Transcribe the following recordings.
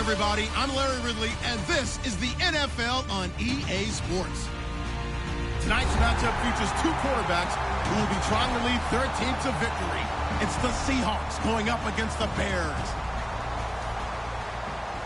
everybody. I'm Larry Ridley, and this is the NFL on EA Sports. Tonight's matchup features two quarterbacks who will be trying to lead their team to victory. It's the Seahawks going up against the Bears.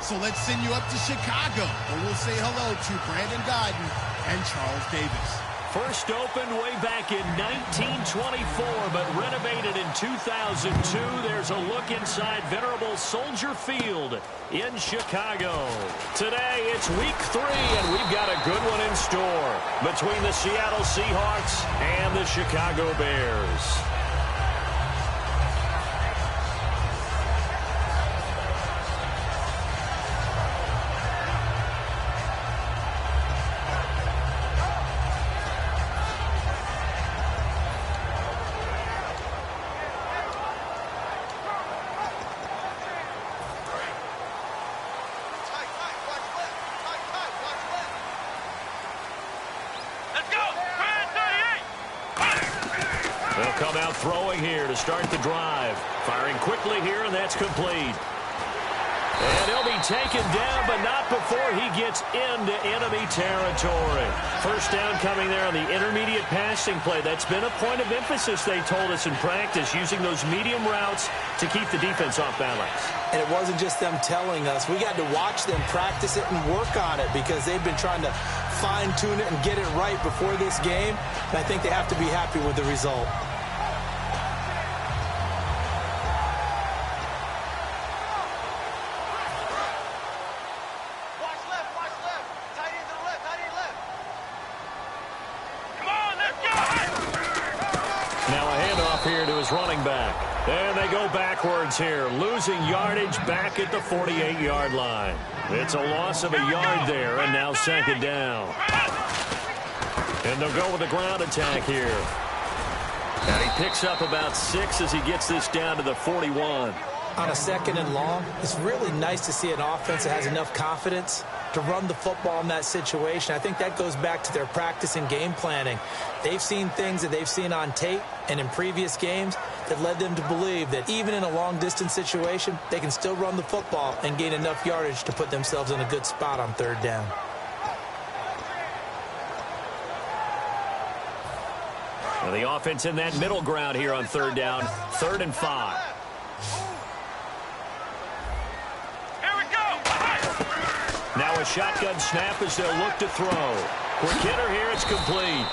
So let's send you up to Chicago, where we'll say hello to Brandon Guyton and Charles Davis. First opened way back in 1924, but renovated in 2002. There's a look inside venerable Soldier Field in Chicago. Today, it's week 3, and we've got a good one in store between the Seattle Seahawks and the Chicago Bears. They'll come out throwing here to start the drive. Firing quickly here, and that's complete. And he'll be taken down, but not before he gets into enemy territory. First down coming there on the intermediate passing play. That's been a point of emphasis, they told us in practice, using those medium routes to keep the defense off balance. And it wasn't just them telling us. We got to watch them practice it and work on it because they've been trying to fine-tune it and get it right before this game. And I think they have to be happy with the result. Here to his running back. And they go backwards here, losing yardage back at the 48-yard line. It's a loss of a yard there, and now second down. And they'll go with a ground attack here. And he picks up about 6 as he gets this down to the 41. On a second and long, it's really nice to see an offense that has enough confidence to run the football in that situation. I think that goes back to their practice and game planning. They've seen things that they've seen on tape and in previous games that led them to believe that even in a long-distance situation, they can still run the football and gain enough yardage to put themselves in a good spot on third down. Well, the offense in that middle ground here on third down, 3rd and 5. Now a shotgun snap as they'll look to throw. Quick hitter here, it's complete.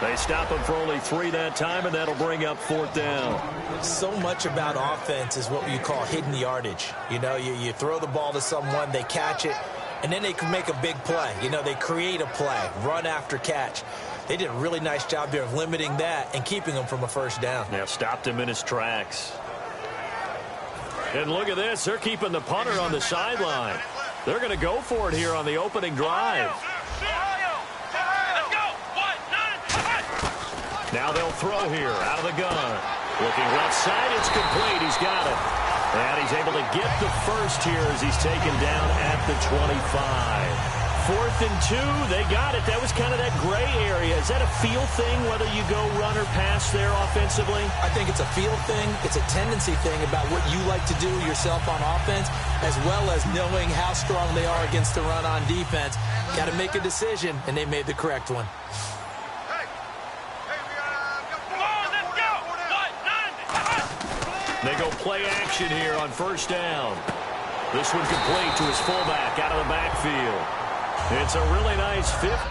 They stop him for only 3 that time, and that'll bring up 4th down. So much about offense is what you call hidden yardage. You know, you throw the ball to someone, they catch it, and then they can make a big play. You know, they create a play, run after catch. They did a really nice job there of limiting that and keeping him from a first down. Now stopped him in his tracks. And look at this. They're keeping the punter on the sideline. They're going to go for it here on the opening drive. Now they'll throw here out of the gun. Looking left side, it's complete. He's got it. And he's able to get the first here as he's taken down at the 25. 4th and 2, they got it. That was kind of that gray area. Is that a feel thing, whether you go run or pass there offensively? I think it's a feel thing. It's a tendency thing about what you like to do yourself on offense, as well as knowing how strong they are against the run on defense. Got to make a decision, and they made the correct one. They go play action here on first down. This one complete to his fullback out of the backfield. It's a really nice 5th.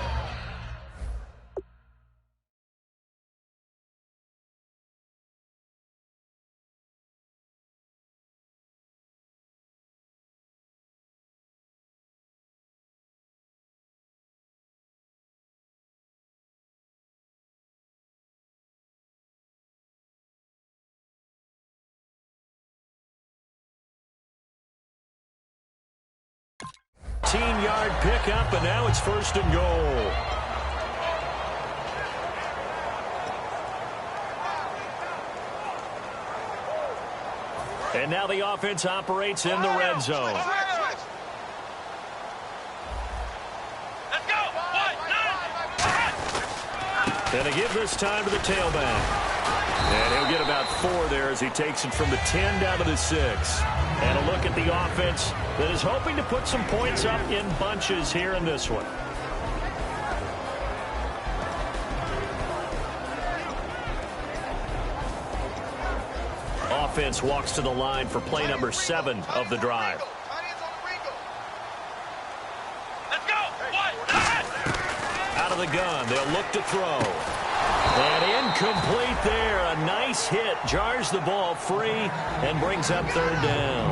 Yard pickup, and now it's 1st and goal. And now the offense operates in the red zone. And they give this time to the tailback. And he'll get about 4 there as he takes it from the 10 down to the 6. And a look at the offense that is hoping to put some points up in bunches here in this one. Offense walks to the line for play number 7 of the drive. Out of the gun, they'll look to throw. And incomplete there. A nice hit. Jars the ball free and brings up 3rd down.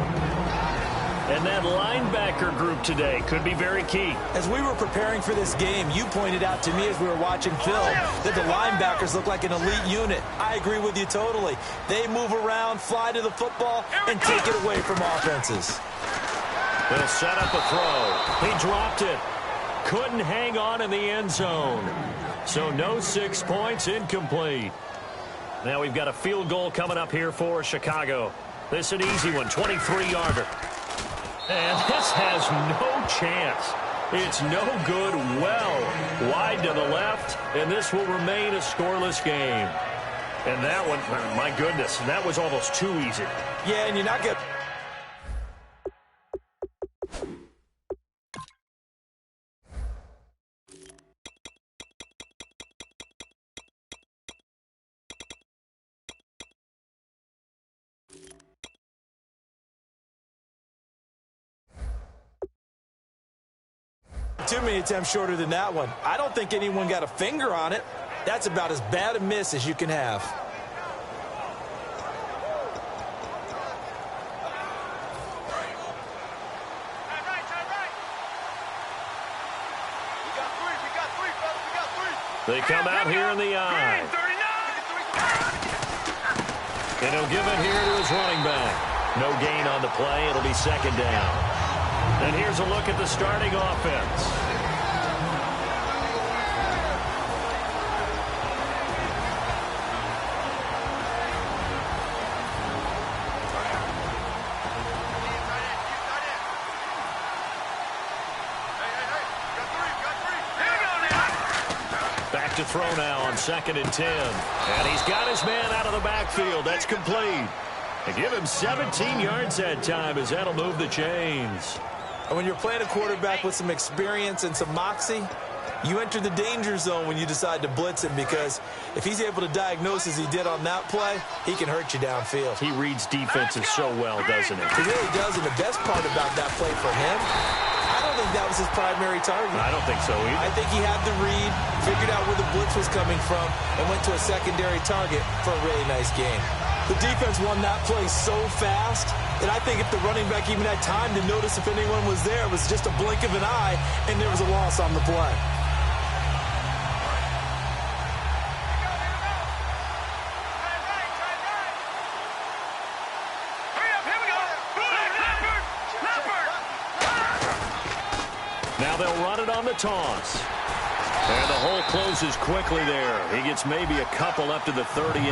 And that linebacker group today could be very key. As we were preparing for this game, you pointed out to me as we were watching film that the linebackers look like an elite unit. I agree with you totally. They move around, fly to the football, and take it away from offenses. They'll set up a throw. He dropped it. Couldn't hang on in the end zone. So no 6 points, incomplete. Now we've got a field goal coming up here for Chicago. This is an easy one, 23-yarder. And this has no chance. It's no good, well wide to the left, and this will remain a scoreless game. And that one, my goodness, that was almost too easy. Yeah, and you're not going to... Too many attempts shorter than that one. I don't think anyone got a finger on it. That's about as bad a miss as you can have. They come out here in the eye. And he'll give it here to his running back. No gain on the play. It'll be 2nd down. And here's a look at the starting offense. Back to throw now on 2nd and 10. And he's got his man out of the backfield. That's complete. And give him 17 yards that time as that'll move the chains. And when you're playing a quarterback with some experience and some moxie, you enter the danger zone when you decide to blitz him, because if he's able to diagnose as he did on that play, he can hurt you downfield. He reads defenses so well, doesn't he? He really does, and the best part about that play for him, I don't think that was his primary target. I don't think so either. I think he had the read, figured out where the blitz was coming from, and went to a secondary target for a really nice game. The defense won that play so fast that I think if the running back even had time to notice if anyone was there, it was just a blink of an eye, and there was a loss on the play. Now they'll run it on the toss. And the hole closes quickly there. He gets maybe a couple up to the 38.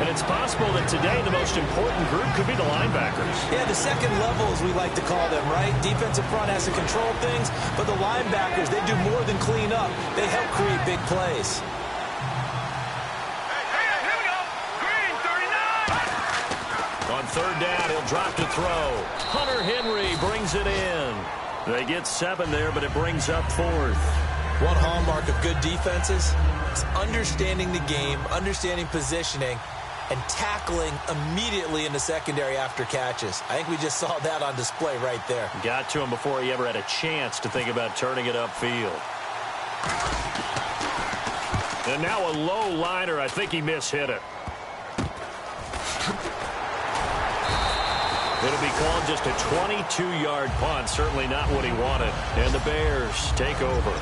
And it's possible that today the most important group could be the linebackers. Yeah, the second level, as we like to call them, right? Defensive front has to control things, but the linebackers, they do more than clean up. They help create big plays. Here we go. Green, 39. On 3rd down, he'll drop to throw. Hunter Henry brings it in. They get 7 there, but it brings up 4th. One hallmark of good defenses is understanding the game, understanding positioning, and tackling immediately in the secondary after catches. I think we just saw that on display right there. Got to him before he ever had a chance to think about turning it upfield. And now a low liner. I think he mishit it. It'll be called just a 22-yard punt. Certainly not what he wanted. And the Bears take over.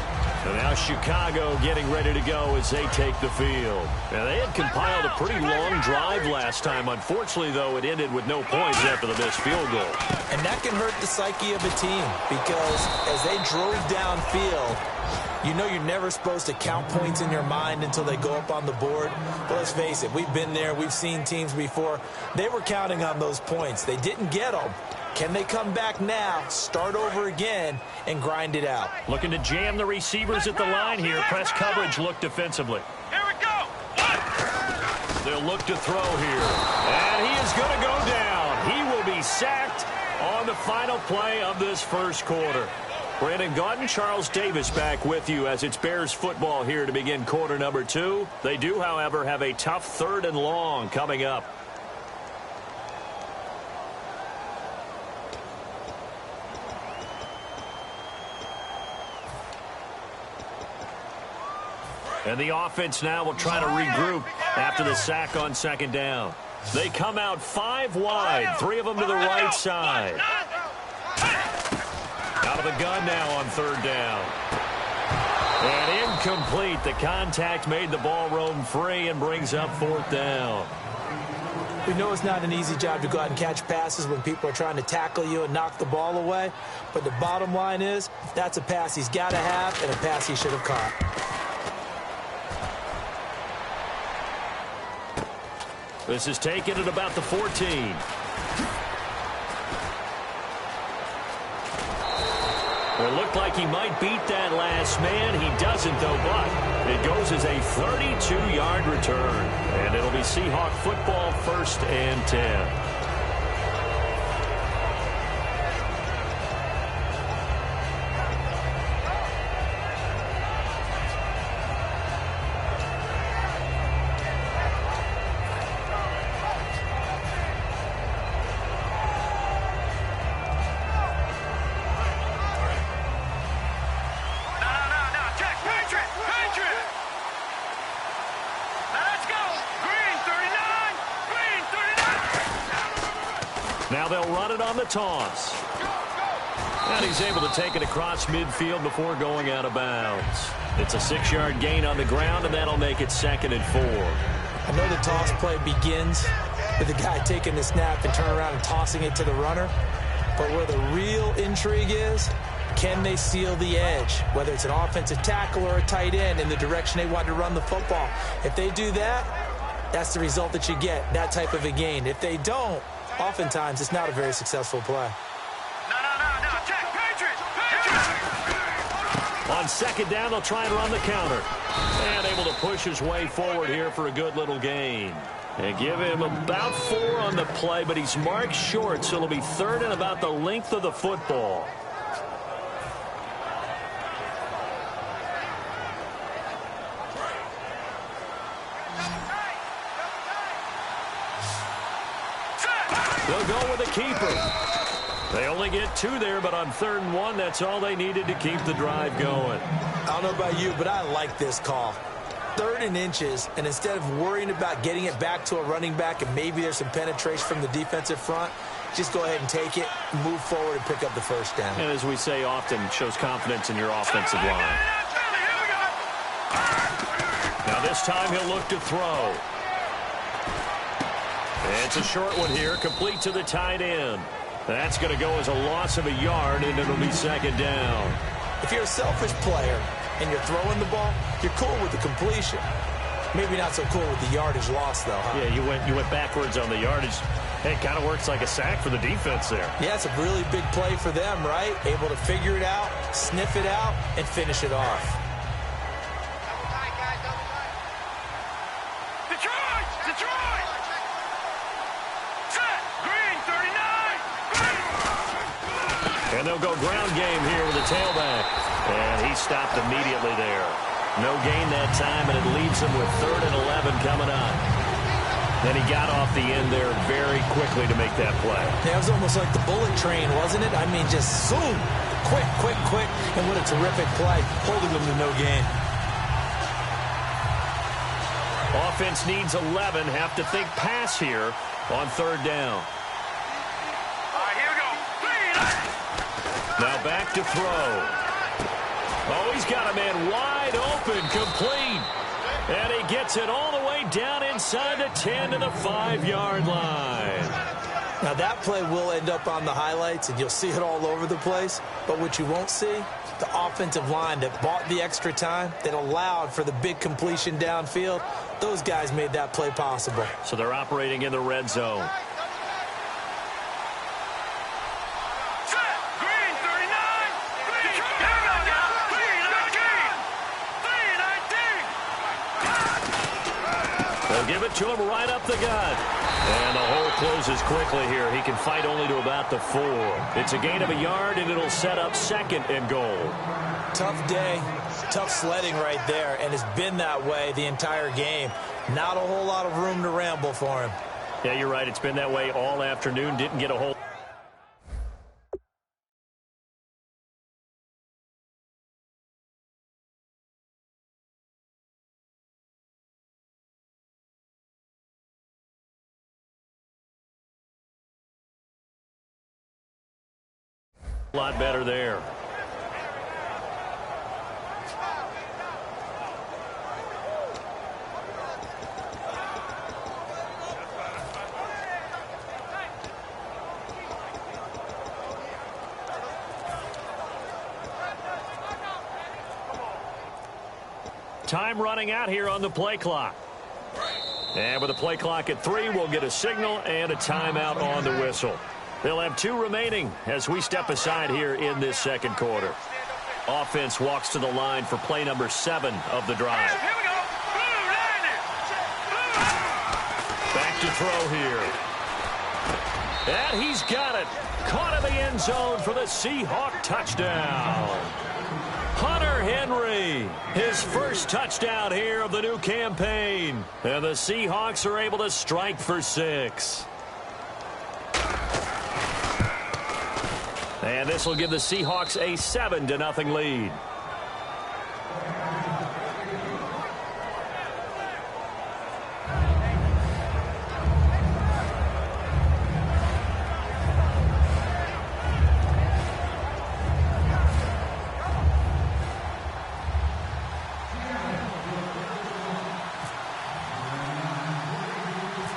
And now Chicago getting ready to go as they take the field. And they had compiled a pretty long drive last time. Unfortunately, though, it ended with no points after the missed field goal. And that can hurt the psyche of a team, because as they drove downfield, you know you're never supposed to count points in your mind until they go up on the board. But let's face it, we've been there. We've seen teams before. They were counting on those points. They didn't get them. Can they come back now, start over again, and grind it out? Looking to jam the receivers at the line here. Press coverage look defensively. Here we go. 1. They'll look to throw here. And he is going to go down. He will be sacked on the final play of this first quarter. Brandon Gaudin, Charles Davis back with you as it's Bears football here to begin quarter number 2. They do, however, have a tough 3rd and long coming up. And the offense now will try to regroup after the sack on 2nd down. They come out 5 wide, 3 of them to the right side. Out of the gun now on 3rd down. And incomplete. The contact made the ball roam free and brings up 4th down. We know it's not an easy job to go out and catch passes when people are trying to tackle you and knock the ball away. But the bottom line is, that's a pass he's got to have and a pass he should have caught. This is taken at about the 14. It looked like he might beat that last man. He doesn't, though, but it goes as a 32-yard return. And it'll be Seahawk football, 1st and 10. Now they'll run it on the toss. And he's able to take it across midfield before going out of bounds. It's a 6-yard gain on the ground, and that'll make it 2nd and 4. I know the toss play begins with the guy taking the snap and turning around and tossing it to the runner. But where the real intrigue is, can they seal the edge? Whether it's an offensive tackle or a tight end in the direction they want to run the football. If they do that, that's the result that you get, that type of a gain. If they don't, oftentimes it's not a very successful play. Check, Patriots! On 2nd down, they'll try and run the counter. And able to push his way forward here for a good little gain. And give him about 4 on the play, but he's marked short, so it'll be 3rd and about the length of the football. They'll go with a keeper. They only get 2 there, but on 3rd and 1, that's all they needed to keep the drive going. I don't know about you, but I like this call. 3rd and inches, and instead of worrying about getting it back to a running back and maybe there's some penetration from the defensive front, just go ahead and take it, move forward, and pick up the 1st down. And as we say often, shows confidence in your offensive line. Now this time he'll look to throw. It's a short one here, complete to the tight end. That's going to go as a loss of a yard, and it'll be 2nd down. If you're a selfish player and you're throwing the ball, you're cool with the completion. Maybe not so cool with the yardage loss, though, huh? Yeah, you went backwards on the yardage. Hey, it kind of works like a sack for the defense there. Yeah, it's a really big play for them, right? Able to figure it out, sniff it out, and finish it off. Detroit! Set! Green, 39! And they'll go ground game here with the tailback. And he stopped immediately there. No gain that time, and it leaves him with 3rd and 11 coming up. Then he got off the end there very quickly to make that play. Yeah, it was almost like the bullet train, wasn't it? I mean, just zoom, quick. And what a terrific play, holding them to no gain. Offense needs 11. Have to think pass here on 3rd down. All right, here we go. Now back to throw. Oh, he's got a man wide open, complete. And he gets it all the way down inside the 10 to the 5-yard line. Now, that play will end up on the highlights, and you'll see it all over the place. But what you won't see, the offensive line that bought the extra time, that allowed for the big completion downfield, those guys made that play possible. So they're operating in the red zone. They'll give it to him right up the gut. And the hole closes quickly here. He can fight only to about the 4. It's a gain of a yard, and it'll set up 2nd and goal. Tough day, tough sledding right there, and it's been that way the entire game. Not a whole lot of room to ramble for him. Yeah, you're right. It's been that way all afternoon. Didn't get a whole lot better there. Time running out here on the play clock. And with the play clock at 3, we'll get a signal and a timeout on the whistle. They'll have 2 remaining as we step aside here in this second quarter. Offense walks to the line for play number 7 of the drive. Here we go. Back to throw here. And he's got it. Caught in the end zone for the Seahawk touchdown. Hunter Henry, his first touchdown here of the new campaign. And the Seahawks are able to strike for 6. And this will give the Seahawks a 7-0 lead.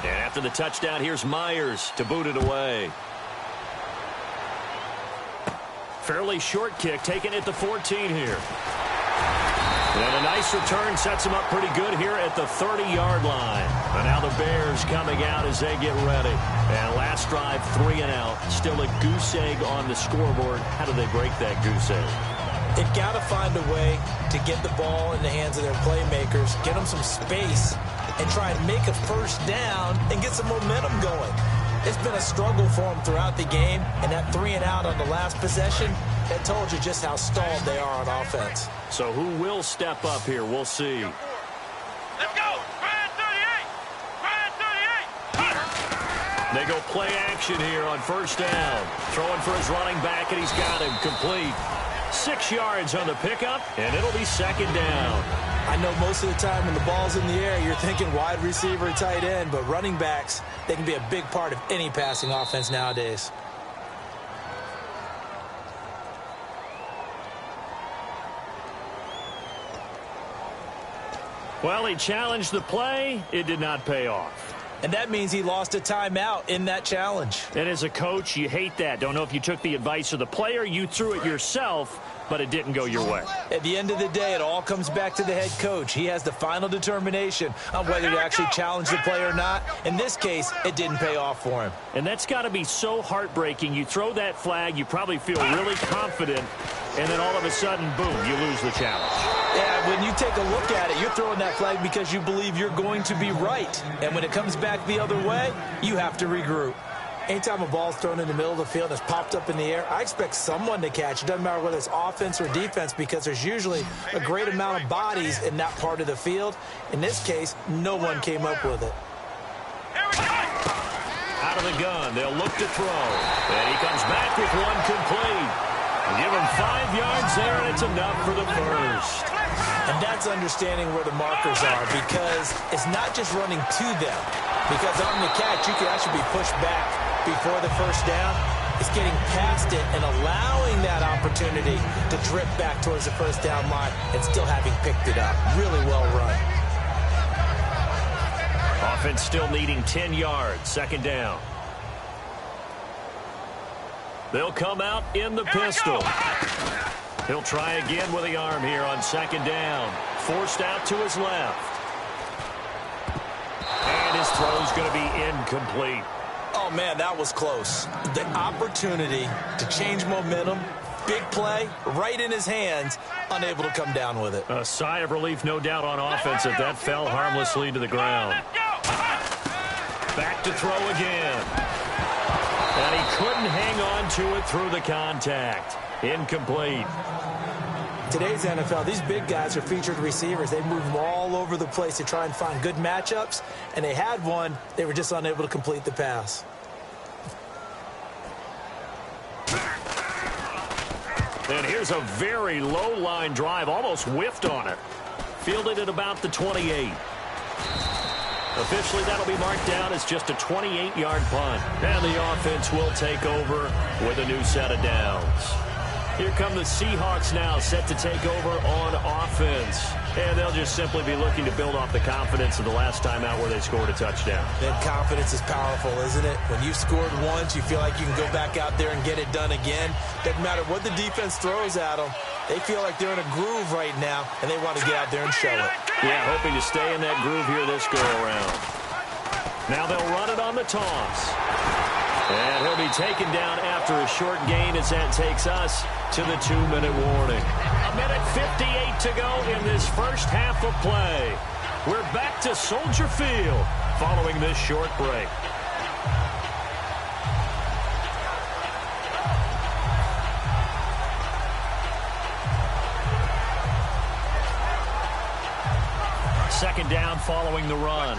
And after the touchdown, here's Myers to boot it away. Fairly short kick, taken at the 14 here. And a nice return sets him up pretty good here at the 30-yard line. And now the Bears coming out as they get ready. And last drive, 3 and out. Still a goose egg on the scoreboard. How do they break that goose egg? They've got to find a way to get the ball in the hands of their playmakers, get them some space, and try and make a first down and get some momentum going. It's been a struggle for them throughout the game, and that 3 and out on the last possession, that told you just how stalled they are on offense. So who will step up here? We'll see. Let's go. Brand 38. Brand 38. They go play action here on first down. Throwing for his running back, and he's got him complete. 6 yards on the pickup, and it'll be 2nd down. I know most of the time when the ball's in the air, you're thinking wide receiver, tight end, but running backs, they can be a big part of any passing offense nowadays. Well, he challenged the play. It did not pay off. And that means he lost a timeout in that challenge. And as a coach, you hate that. Don't know if you took the advice of the player, you threw it yourself, but it didn't go your way. At the end of the day, it all comes back to the head coach. He has the final determination on whether to actually challenge the play or not. In this case, it didn't pay off for him. And that's got to be so heartbreaking. You throw that flag, you probably feel really confident, and then all of a sudden, boom, you lose the challenge. Yeah, when you take a look at it, you're throwing that flag because you believe you're going to be right. And when it comes back the other way, you have to regroup. Anytime a ball's thrown in the middle of the field and it's popped up in the air, I expect someone to catch. It doesn't matter whether it's offense or defense because there's usually a great amount of bodies in that part of the field. In this case, no one came up with it. Out of the gun, they'll look to throw. And he comes back with one complete. Give him 5 yards there, and it's enough for the first. And that's understanding where the markers are because it's not just running to them. Because on the catch, you can actually be pushed back before the first down. It's getting past it and allowing that opportunity to drip back towards the first down line and still having picked it up. Really well run. Offense still needing 10 yards, 2nd down. They'll come out in the pistol. He'll try again with the arm here on 2nd down. Forced out to his left. And his throw's going to be incomplete. Oh, man, that was close. The opportunity to change momentum, big play, right in his hands, unable to come down with it. A sigh of relief, no doubt, on offense if that fell harmlessly to the ground. Back to throw again. And he couldn't hang on to it through the contact. Incomplete. Today's NFL, these big guys are featured receivers. They move them all over the place to try and find good matchups, and they had one. They were just unable to complete the pass. And here's a very low line drive, almost whiffed on it. Fielded at about the 28. Officially, that'll be marked down as just a 28-yard punt. And the offense will take over with a new set of downs. Here come the Seahawks now, set to take over on offense. And they'll just simply be looking to build off the confidence of the last time out where they scored a touchdown. That confidence is powerful, isn't it? When you've scored once, you feel like you can go back out there and get it done again. Doesn't matter what the defense throws at them. They feel like they're in a groove right now, and they want to get out there and show it. Yeah, hoping to stay in that groove here this go-around. Now they'll run it on the toss. And he'll be taken down after a short gain as that takes us to the 2-minute warning. A minute 58 to go in this first half of play. We're back to Soldier Field following this short break. Second down following the run.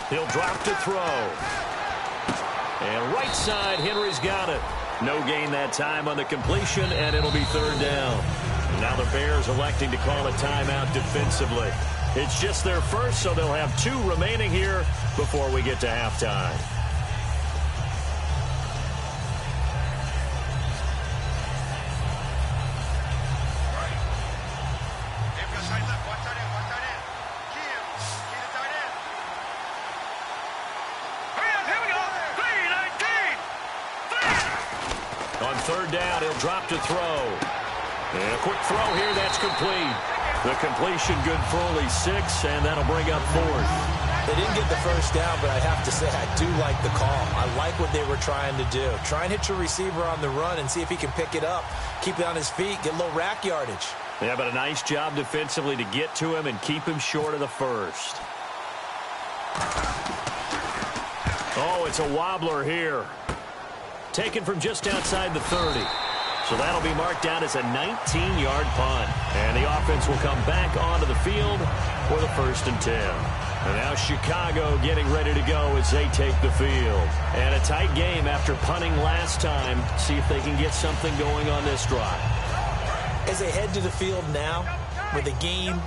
He'll drop to throw. And right side, Henry's got it. No gain that time on the completion, and it'll be third down. Now the Bears electing to call a timeout defensively. It's just their first, so they'll have 2 remaining here before we get to halftime. Third down, he'll drop to throw. And a quick throw here, that's complete. The completion good for only 6, and that'll bring up 4th. They didn't get the first down, but I have to say I do like the call. I like what they were trying to do. Try and hit your receiver on the run and see if he can pick it up, keep it on his feet, get a little rack yardage. Yeah, but a nice job defensively to get to him and keep him short of the first. Oh, it's a wobbler here. Taken from just outside the 30. So that'll be marked down as a 19-yard punt. And the offense will come back onto the field for the 1st and 10. And now Chicago getting ready to go as they take the field. And a tight game after punting last time. See if they can get something going on this drive. As they head to the field now, with the game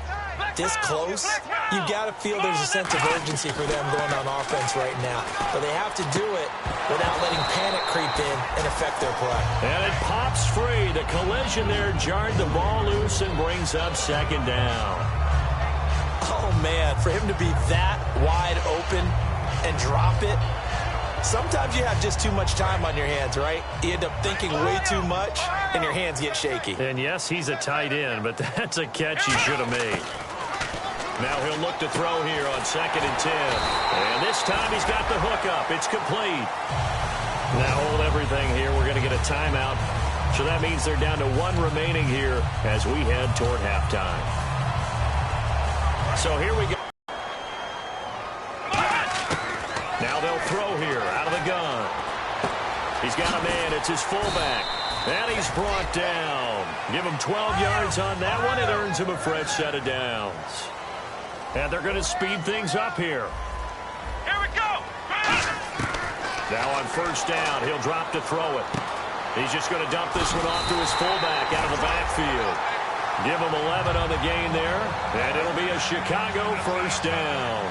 this close, you've got to feel there's a sense of urgency for them going on offense right now. But they have to do it without letting panic creep in and affect their play. And it pops free. The collision there jarred the ball loose and brings up second down. Oh, man, for him to be that wide open and drop it, sometimes you have just too much time on your hands, right? You end up thinking way too much, and your hands get shaky. And, yes, he's a tight end, but that's a catch he should have made. Now he'll look to throw here on 2nd and 10. And this time he's got the hook up. It's complete. Now hold everything here. We're going to get a timeout. So that means they're down to 1 remaining here as we head toward halftime. So here we go. Now they'll throw here out of the gun. He's got a man. It's his fullback. And he's brought down. Give him 12 yards on that one. It earns him a fresh set of downs. And they're going to speed things up here. Here we go. Now on 1st down, he'll drop to throw it. He's just going to dump this one off to his fullback out of the backfield. Give him 11 on the gain there, and it'll be a Chicago 1st down.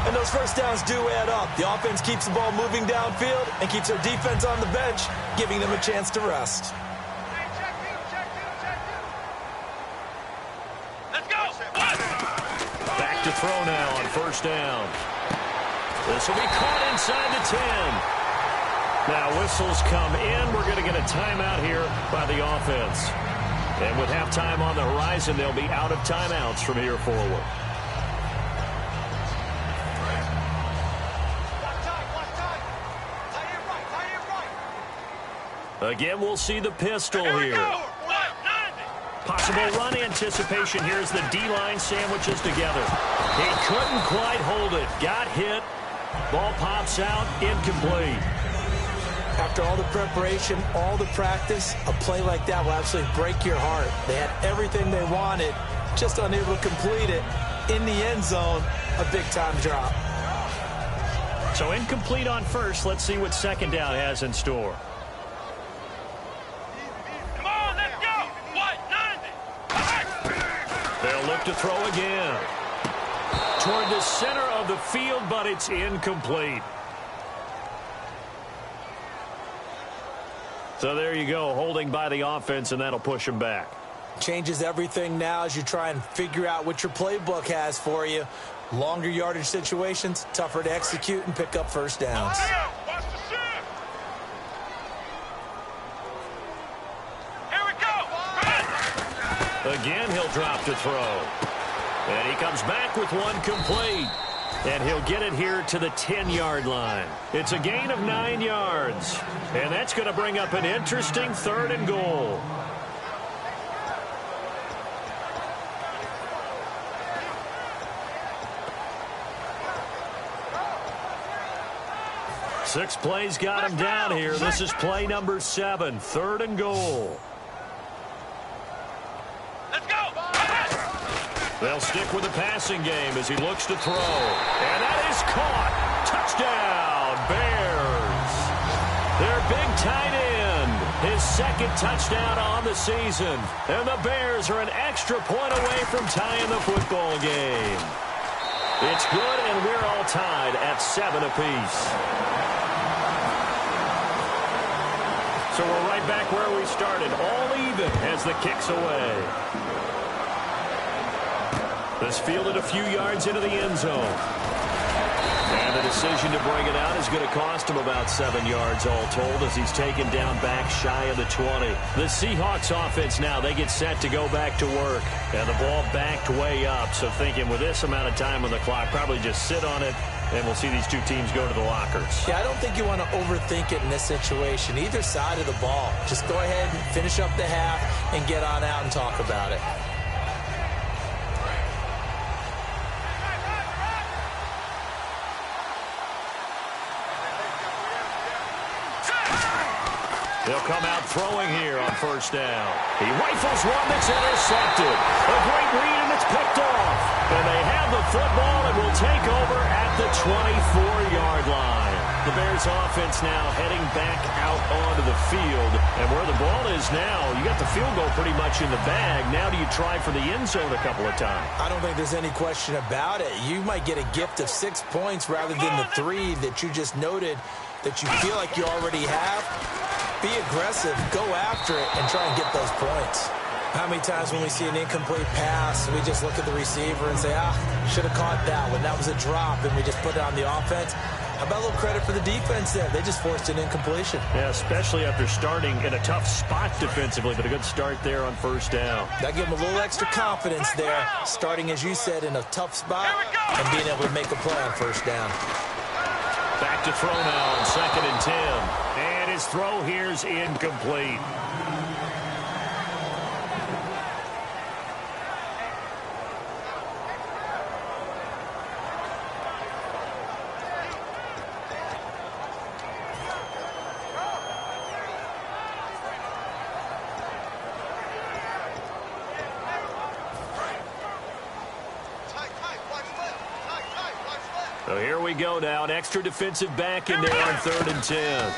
And those first downs do add up. The offense keeps the ball moving downfield and keeps their defense on the bench, giving them a chance to rest. Let's go. Back to throw now on 1st down. This will be caught inside the 10. Now whistles come in. We're going to get a timeout here by the offense. And with halftime on the horizon, they'll be out of timeouts from here forward. Again, we'll see the pistol here. Possible run anticipation. Here's the D-line sandwiches together. He couldn't quite hold it. Got hit. Ball pops out. Incomplete. After all the preparation, all the practice, a play like that will absolutely break your heart. They had everything they wanted, just unable to complete it. In the end zone, a big-time drop. So incomplete on first. Let's see what second down has in store. Come on, let's go. What? 90. They'll look to throw again. Toward the center of the field, but it's incomplete. So there you go, holding by the offense, and that'll push them back. Changes everything now as you try and figure out what your playbook has for you. Longer yardage situations, tougher to execute and pick up first downs. Watch the shift. Here we go. Again, he'll drop to throw. And he comes back with one complete. And he'll get it here to the 10-yard line. It's a gain of 9 yards. And that's going to bring up an interesting 3rd and goal. Six plays got him down here. This is play number 7, 3rd and goal. Let's go. They'll stick with the passing game as he looks to throw. And that is caught. Touchdown, Bears. Their big tight end, his 2nd touchdown on the season. And the Bears are an extra point away from tying the football game. It's good, and we're all tied at 7 apiece. So we're right back where we started, all even as the kick's away. This fielded a few yards into the end zone. And the decision to bring it out is going to cost him about 7 yards all told as he's taken down back shy of the 20. The Seahawks offense now, they get set to go back to work. And the ball backed way up. So thinking with this amount of time on the clock, probably just sit on it. And we'll see these two teams go to the lockers. Yeah, I don't think you want to overthink it in this situation. Either side of the ball. Just go ahead and finish up the half and get on out and talk about it. They'll come out throwing here on first down. He rifles one that's intercepted. A great read, and it's picked off. And they have the football and will take over at the 24-yard line. The Bears offense now heading back out onto the field. And where the ball is now, you got the field goal pretty much in the bag. Now do you try for the end zone a couple of times? I don't think there's any question about it. You might get a gift of 6 points rather than the 3 that you just noted that you feel like you already have. Be aggressive, go after it, and try and get those points. How many times when we see an incomplete pass, we just look at the receiver and say, should have caught that one. That was a drop, and we just put it on the offense. How about a little credit for the defense there? They just forced an incompletion. Yeah, especially after starting in a tough spot defensively, but a good start there on first down. That gave them a little extra confidence there, starting, as you said, in a tough spot and being able to make a play on first down. Back to throw now on 2nd and 10. And his throw here's incomplete. So here we go now, an extra defensive back in there on 3rd and 10.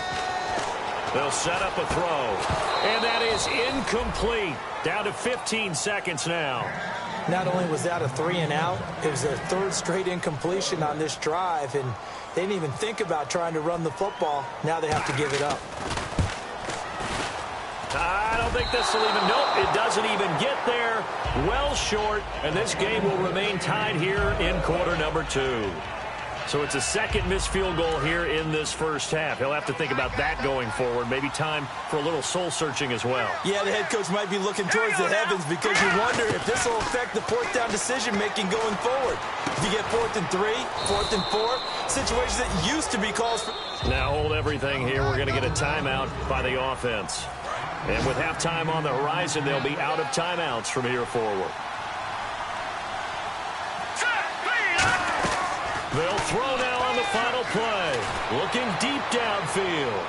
They'll set up a throw, and that is incomplete. Down to 15 seconds now. Not only was that a 3 and out, it was their 3rd straight incompletion on this drive, and they didn't even think about trying to run the football. Now they have to give it up. I don't think this will even, nope, it doesn't even get there. Well short, and this game will remain tied here in quarter number 2. So it's a 2nd missed field goal here in this first half. He'll have to think about that going forward. Maybe time for a little soul-searching as well. Yeah, the head coach might be looking towards the heavens because you wonder if this will affect the 4th down decision-making going forward. If you get 4th and 3, 4th and 4, situations that used to be calls for... Now hold everything here. We're going to get a timeout by the offense. And with halftime on the horizon, they'll be out of timeouts from here forward. They'll throw now on the final play. Looking deep downfield.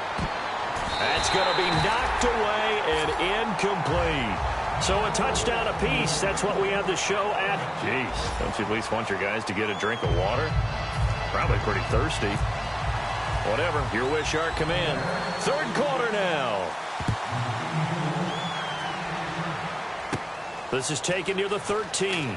That's going to be knocked away and incomplete. So a touchdown apiece. That's what we have the show at. Jeez, don't you at least want your guys to get a drink of water? Probably pretty thirsty. Whatever. Your wish, our command. Third quarter now. This is taken near the 13.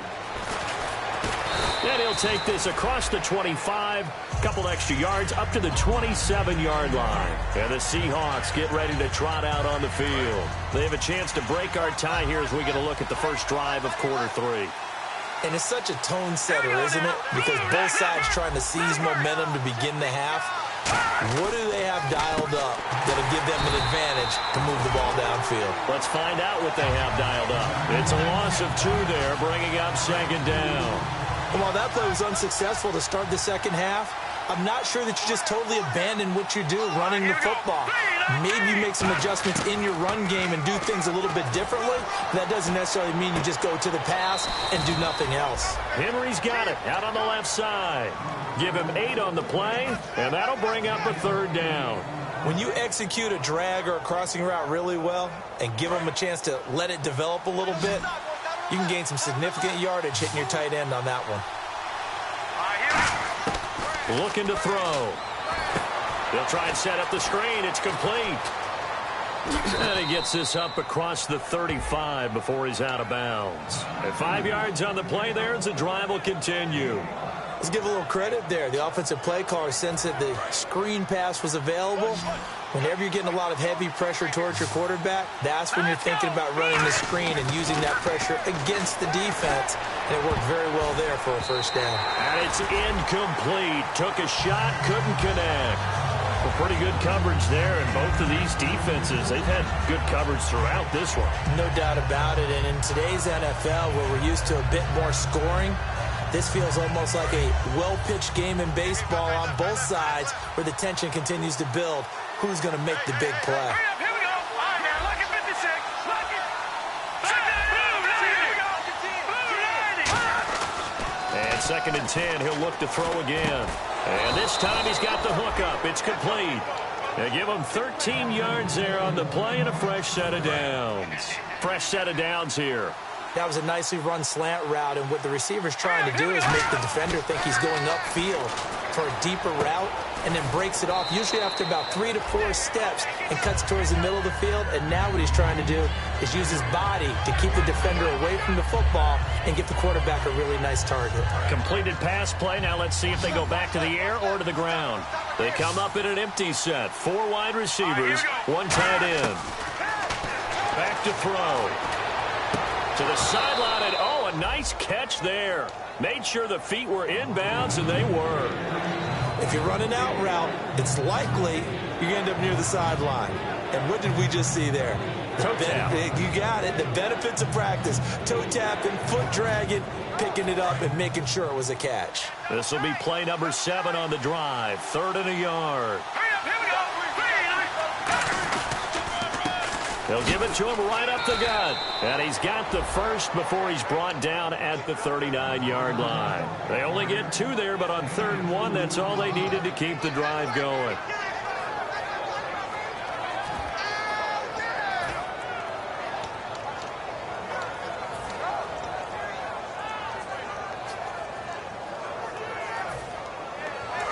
And he'll take this across the 25. Couple extra yards up to the 27-yard line. And the Seahawks get ready to trot out on the field. They have a chance to break our tie here as we get a look at the first drive of quarter 3. And it's such a tone setter, isn't it? Because both sides trying to seize momentum to begin the half. What do they have dialed up that'll give them an advantage to move the ball downfield? Let's find out what they have dialed up. It's a loss of 2 there, bringing up second down. And while that play was unsuccessful to start the second half, I'm not sure that you just totally abandon what you do running the football. Maybe you make some adjustments in your run game and do things a little bit differently. That doesn't necessarily mean you just go to the pass and do nothing else. Henry's got it out on the left side. Give him 8 on the play, and that'll bring up a third down. When you execute a drag or a crossing route really well and give them a chance to let it develop a little bit, you can gain some significant yardage hitting your tight end on that one. Looking to throw. They'll try and set up the screen. It's complete. And he gets this up across the 35 before he's out of bounds. At 5 yards on the play there as the drive will continue. Let's give a little credit there. The offensive play caller sensed that the screen pass was available. Whenever you're getting a lot of heavy pressure towards your quarterback, that's when you're thinking about running the screen and using that pressure against the defense. And it worked very well there for a first down. And it's incomplete. Took a shot, couldn't connect. Well, pretty good coverage there, and both of these defenses, they've had good coverage throughout this one. No doubt about it. And in today's NFL, where we're used to a bit more scoring, this feels almost like a well-pitched game in baseball on both sides where the tension continues to build. Who's going to make the big play? Here we go. All right, man. Look at 56. Look at. And second and 10, he'll look to throw again. And this time he's got the hook up. It's complete. They give him 13 yards there on the play and a fresh set of downs. Fresh set of downs here. That was a nicely run slant route, and what the receiver's trying to do is make the defender think he's going upfield for a deeper route and then breaks it off, usually after about 3 to 4 steps, and cuts towards the middle of the field. And now what he's trying to do is use his body to keep the defender away from the football and give the quarterback a really nice target. Completed pass play. Now let's see if they go back to the air or to the ground. They come up in an empty set. 4 wide receivers, 1 tight end. Back to throw. To the sideline, and oh, a nice catch there. Made sure the feet were inbounds, and they were. If you're running out route, it's likely you end up near the sideline. And what did we just see there? Toe tap. You got it. The benefits of practice. Toe tapping, foot dragging, picking it up, and making sure it was a catch. This will be play number 7 on the drive. 3rd and a yard. Here we go. They'll give it to him right up the gut. And he's got the first before he's brought down at the 39-yard line. They only get 2 there, but on 3rd and 1, that's all they needed to keep the drive going.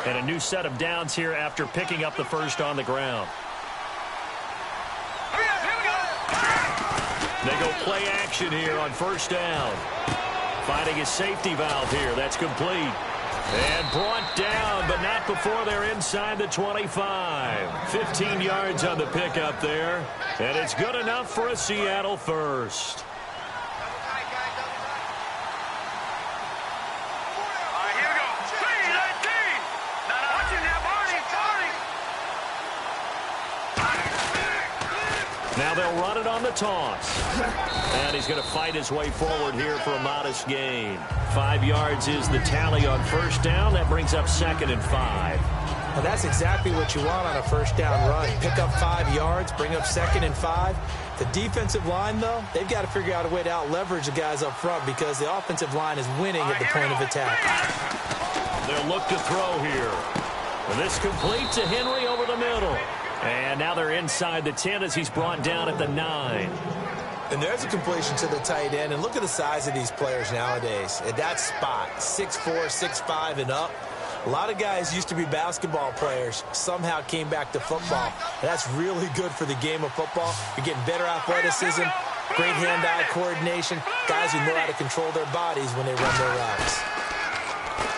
And a new set of downs here after picking up the first on the ground. They go play action here on first down. Finding a safety valve here. That's complete. And brought down, but not before they're inside the 25. 15 yards on the pickup there. And it's good enough for a Seattle first. Now they'll run it on the toss. And he's going to fight his way forward here for a modest gain. 5 yards is the tally on first down. That brings up 2nd and 5. Well, that's exactly what you want on a first down run. Pick up 5 yards, bring up 2nd and 5. The defensive line, though, they've got to figure out a way to out-leverage the guys up front because the offensive line is winning at the point of attack. They'll look to throw here. And this complete to Henry over the middle. And now they're inside the 10 as he's brought down at the 9. And there's a completion to the tight end. And look at the size of these players nowadays. At that spot, 6'4", 6'5", and up. A lot of guys used to be basketball players, somehow came back to football. And that's really good for the game of football. You're getting better athleticism, great hand-eye coordination, guys who know how to control their bodies when they run their routes.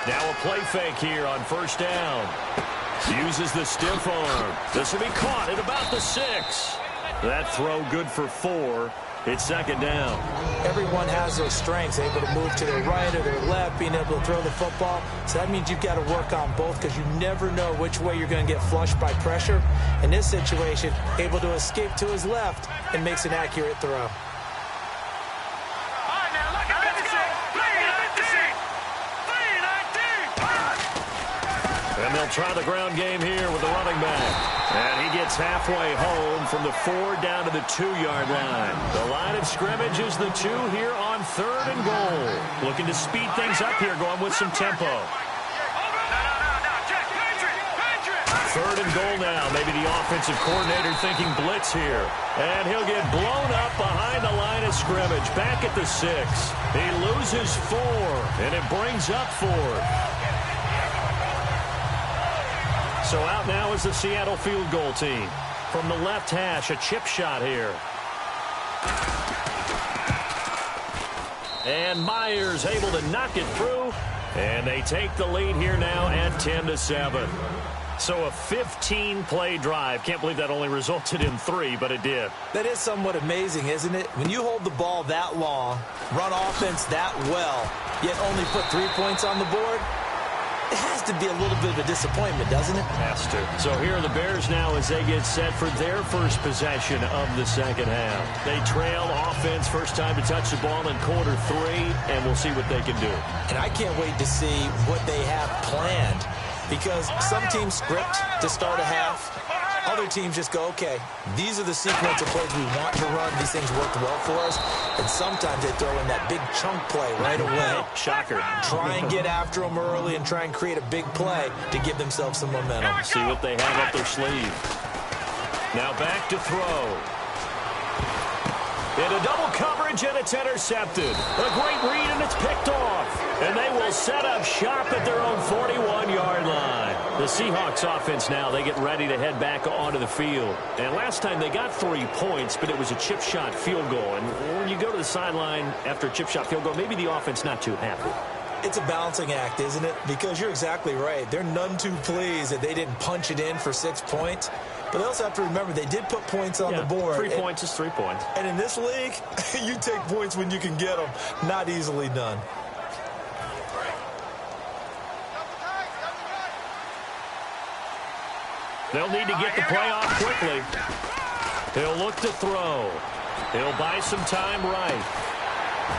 Now a play fake here on first down. Uses the stiff arm. This will be caught at about the 6. That throw good for 4. It's second down. Everyone has their strengths, able to move to their right or their left, being able to throw the football. So that means you've got to work on both because you never know which way you're going to get flushed by pressure. In this situation, able to escape to his left and makes an accurate throw. And they'll try the ground game here with the running back. And he gets halfway home from the 4 down to the 2-yard line. The line of scrimmage is the 2 here on 3rd and goal. Looking to speed things up here, going with some tempo. 3rd and goal now. Maybe the offensive coordinator thinking blitz here. And he'll get blown up behind the line of scrimmage. Back at the 6. He loses 4, and it brings up 4th. So out now is the Seattle field goal team. From the left hash, a chip shot here. And Myers able to knock it through. And they take the lead here now at 10-7. So a 15-play drive. Can't believe that only resulted in 3, but it did. That is somewhat amazing, isn't it? When you hold the ball that long, run offense that well, yet only put 3 points on the board, it has to be a little bit of a disappointment, doesn't it? Has to. So here are the Bears now as they get set for their first possession of the second half. They trail offense, first time to touch the ball in quarter 3, and we'll see what they can do. And I can't wait to see what they have planned because some teams script to start a half. Other teams just go, okay, these are the sequence of plays we want to run. These things worked well for us. And sometimes they throw in that big chunk play right away. Shocker. Try and get after them early and try and create a big play to give themselves some momentum. See what they have up their sleeve. Now back to throw. Into double coverage, and it's intercepted. A great read, and it's picked off. And they will set up shop at their own 41-yard line. The Seahawks offense now, they get ready to head back onto the field. And last time they got 3 points, but it was a chip shot field goal. And when you go to the sideline after a chip shot field goal, maybe the offense not too happy. It's a balancing act, isn't it? Because you're exactly right. They're none too pleased that they didn't punch it in for 6 points. But they also have to remember they did put points on the board. 3 points is 3 points. And in this league, you take points when you can get them. Not easily done. They'll need to get the play off quickly. He'll look to throw. He'll buy some time right.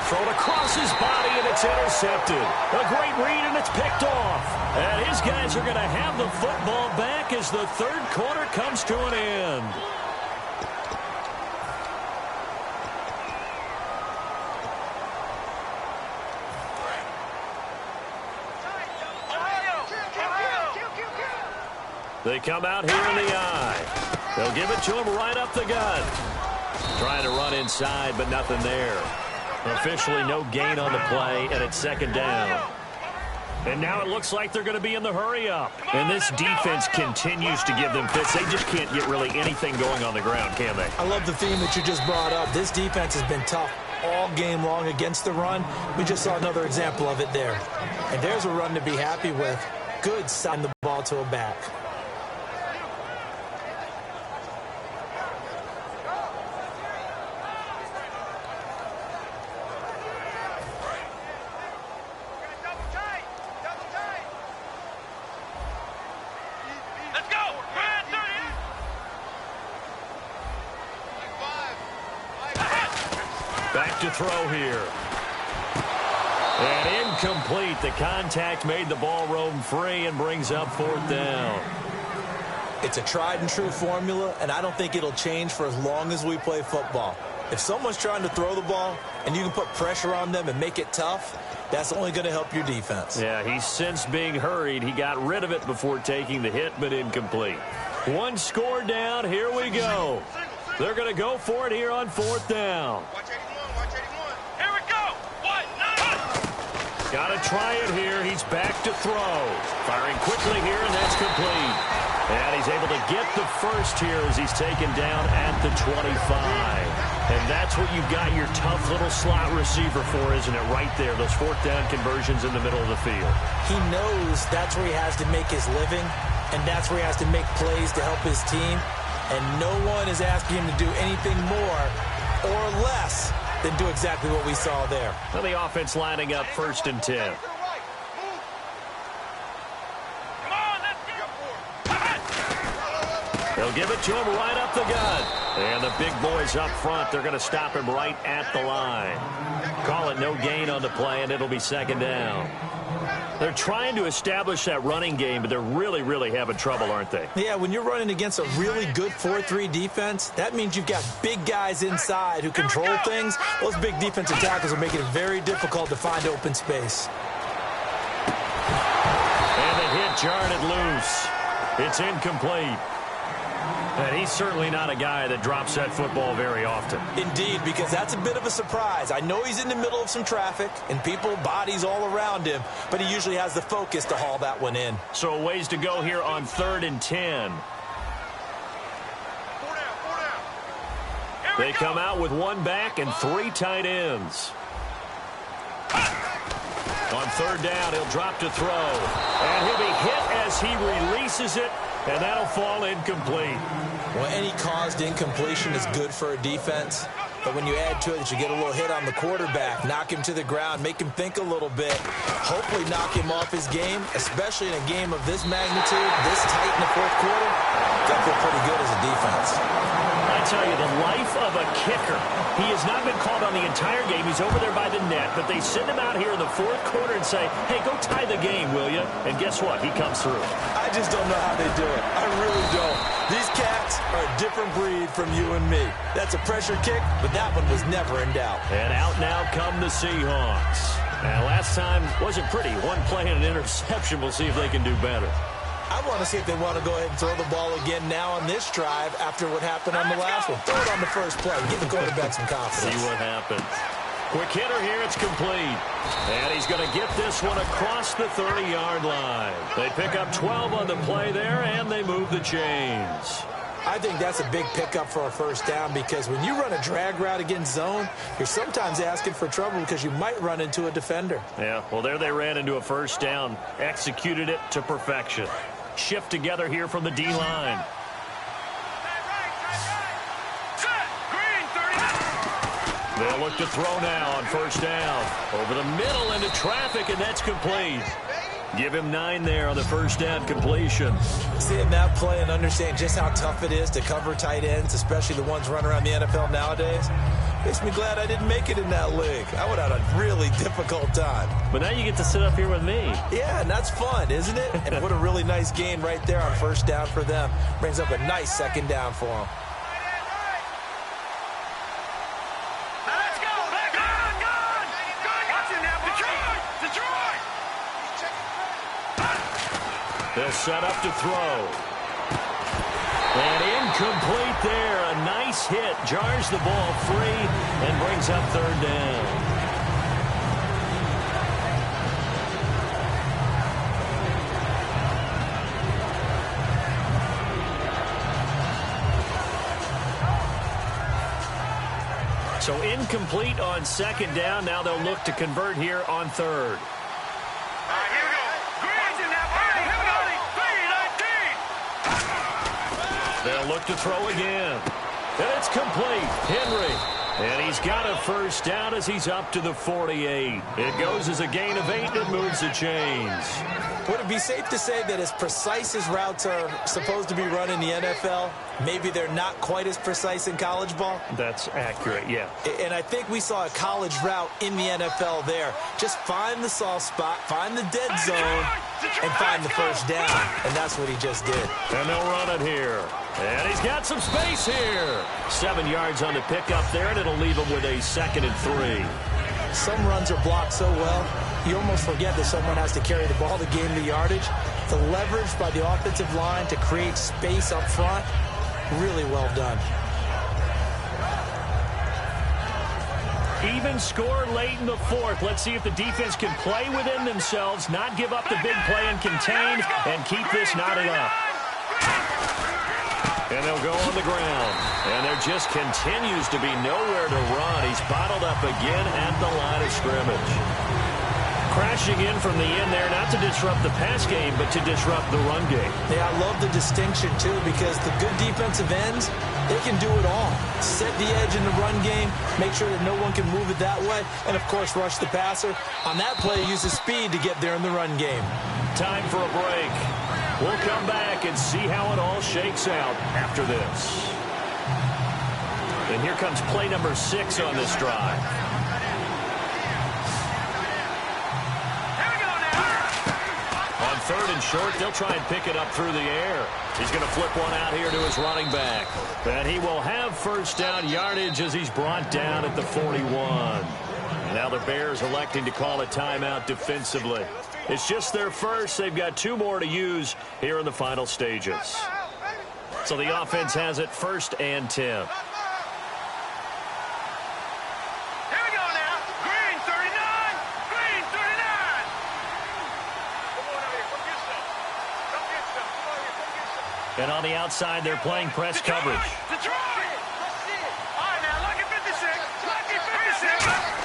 Thrown across his body, and it's intercepted. A great read, and it's picked off. And his guys are going to have the football back as the 3rd quarter comes to an end. They come out here in the eye. They'll give it to him right up the gut. Trying to run inside, but nothing there. Officially no gain on the play, and it's second down. And now it looks like they're going to be in the hurry-up. And this defense continues to give them fits. They just can't get really anything going on the ground, can they? I love the theme that you just brought up. This defense has been tough all game long against the run. We just saw another example of it there. And there's a run to be happy with. Good side the ball to a back. Back to throw here. And incomplete. The contact made the ball roam free and brings up 4th down. It's a tried-and-true formula, and I don't think it'll change for as long as we play football. If someone's trying to throw the ball and you can put pressure on them and make it tough, that's only going to help your defense. Yeah, he's since being hurried. He got rid of it before taking the hit, but incomplete. One score down. Here we go. They're going to go for it here on 4th down. Watch 81. Here we go. What? Got to try it here. He's back to throw. Firing quickly here, and that's complete. And he's able to get the first here as he's taken down at the 25. And that's what you've got your tough little slot receiver for, isn't it? Right there, those 4th down conversions in the middle of the field. He knows that's where he has to make his living, and that's where he has to make plays to help his team. And no one is asking him to do anything more or less than do exactly what we saw there. Well, the offense lining up 1st and 10. They'll give it to him right up the gut. And the big boys up front, they're going to stop him right at the line. Call it no gain on the play, and it'll be 2nd down. They're trying to establish that running game, but they're really having trouble, aren't they? Yeah, when you're running against a really good 4-3 defense, that means you've got big guys inside who control things. Those big defensive tackles are making it very difficult to find open space. And the hit jarred it loose. It's incomplete. And he's certainly not a guy that drops that football very often. Indeed, because that's a bit of a surprise. I know he's in the middle of some traffic and people, bodies all around him, but he usually has the focus to haul that one in. So a ways to go here on 3rd and 10. They come out with 1 back and 3 tight ends. On 3rd down, he'll drop to throw. And he'll be hit as he releases it, and that'll fall incomplete. Well, any caused incompletion is good for a defense. But when you add to it that you get a little hit on the quarterback, knock him to the ground, make him think a little bit, hopefully knock him off his game, especially in a game of this magnitude, this tight in the 4th quarter, got to feel pretty good as a defense. I tell you, the life of a kicker. He has not been called on the entire game. He's over there by the net, but they send him out here in the 4th quarter and say, hey, go tie the game, will you? And guess what? He comes through. I just don't know how they do it. I really don't. These cats are a different breed from you and me. That's a pressure kick, but that one was never in doubt. And out now come the Seahawks. And last time wasn't pretty. One play and an interception. We'll see if they can do better. I want to see if they want to go ahead and throw the ball again now on this drive after what happened on the last one. Throw it on the first play. Give the quarterback some confidence. See what happens. Quick hitter here. It's complete. And he's going to get this one across the 30-yard line. They pick up 12 on the play there, and they move the chains. I think that's a big pickup for a 1st down because when you run a drag route against zone, you're sometimes asking for trouble because you might run into a defender. Yeah, well, there they ran into a 1st down, executed it to perfection. Shift together here from the D-line. They'll look to throw now on 1st down. Over the middle into traffic, and that's complete. Give him 9 there on the 1st down completion. Seeing that play and understanding just how tough it is to cover tight ends, especially the ones running around the NFL nowadays, makes me glad I didn't make it in that league. I would have had a really difficult time. But now you get to sit up here with me. Yeah, and that's fun, isn't it? And what a really nice game right there on 1st down for them. Brings up a nice 2nd down for them. They'll set up to throw. And incomplete there. A nice hit. Jars the ball free and brings up 3rd down. So incomplete on 2nd down. Now they'll look to convert here on 3rd. They'll look to throw again. And it's complete. Henry And he's got a first down as he's up to the 48. It goes as a gain of 8 and moves the chains. Would it be safe to say that as precise as routes are supposed to be run in the NFL, maybe they're not quite as precise in college ball? That's accurate, yeah. And I think we saw a college route in the NFL there. Just find the soft spot, find the dead zone, and find the first down. And that's what he just did. And they'll run it here. And he's got some space here. 7 yards on the pickup there, and it'll leave him with a 2nd and 3. Some runs are blocked so well, you almost forget that someone has to carry the ball to gain the yardage. The leverage by the offensive line to create space up front, really well done. Even score late in the 4th. Let's see if the defense can play within themselves, not give up the big play and contain, and keep this knotted up. And they'll go on the ground. And there just continues to be nowhere to run. He's bottled up again at the line of scrimmage. Crashing in from the end there, not to disrupt the pass game, but to disrupt the run game. Yeah, I love the distinction, too, because the good defensive ends, they can do it all. Set the edge in the run game, make sure that no one can move it that way, and, of course, rush the passer. On that play, use the speed to get there in the run game. Time for a break. We'll come back and see how it all shakes out after this. And here comes play number 6 on this drive. On 3rd and short, they'll try and pick it up through the air. He's going to flip one out here to his running back. And he will have first down yardage as he's brought down at the 41. Now the Bears electing to call a timeout defensively. It's just their first. They've got 2 more to use here in the final stages. So the offense has it 1st and 10. Here we go now. Green 39. Green 39. Come on over here. Come get some. Come get some. Come on here. Come get some. And on the outside, they're playing press coverage. Detroit. All right, now, lucky 56. Lucky 56.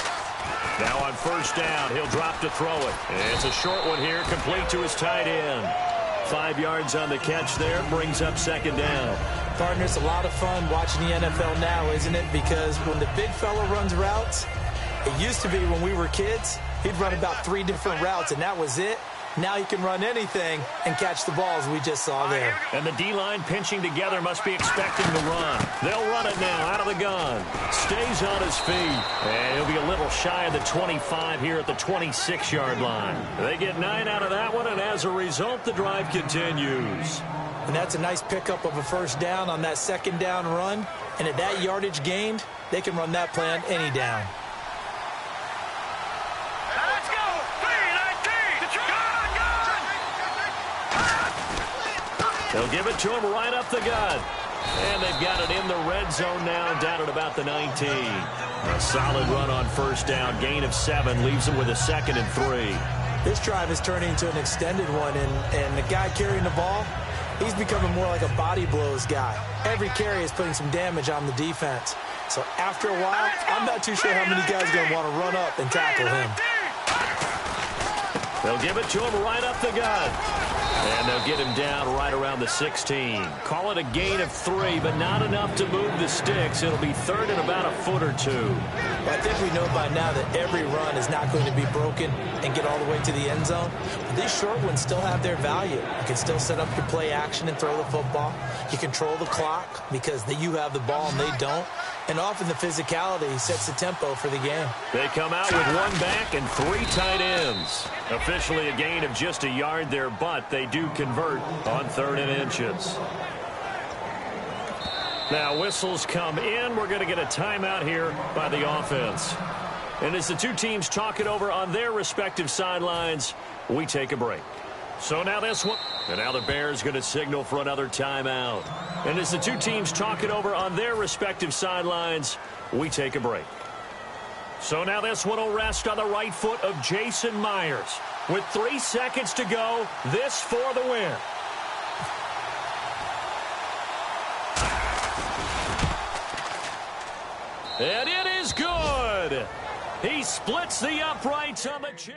Now on first down, he'll drop to throw it. It's a short one here, complete to his tight end. 5 yards on the catch there, brings up 2nd down. Partner, it's a lot of fun watching the NFL now, isn't it? Because when the big fella runs routes, it used to be when we were kids, he'd run about 3 different routes, and that was it. Now he can run anything and catch the balls we just saw there. And the D-line pinching together must be expecting the run. They'll run it now out of the gun. Stays on his feet. And he'll be a little shy of the 25 here at the 26-yard line. They get 9 out of that one, and as a result, the drive continues. And that's a nice pickup of a first down on that 2nd down run. And at that yardage gained, they can run that play on any down. They'll give it to him right up the gut. And they've got it in the red zone now, down at about the 19. A solid run on first down. Gain of 7 leaves them with a 2nd and 3. This drive is turning into an extended one, and the guy carrying the ball, he's becoming more like a body blows guy. Every carry is putting some damage on the defense. So after a while, I'm not too sure how many guys are going to want to run up and tackle him. They'll give it to him right up the gut. And they'll get him down right around the 16. Call it a gain of 3, but not enough to move the sticks. It'll be 3rd and about a foot or 2. Well, I think we know by now that every run is not going to be broken and get all the way to the end zone. But these short ones still have their value. You can still set up your play action and throw the football. You control the clock because you have the ball and they don't. And often the physicality sets the tempo for the game. They come out with 1 back and 3 tight ends. Officially a gain of just a yard there, but they do convert on 3rd and inches. Now whistles come in. We're going to get a timeout here by the offense. And as the 2 teams talk it over on their respective sidelines, we take a break. So now this one. And now the Bears going to signal for another timeout. And as the 2 teams talk it over on their respective sidelines, we take a break. So now this one will rest on the right foot of Jason Myers. With 3 seconds to go, this for the win. And it is good. He splits the uprights on the chip.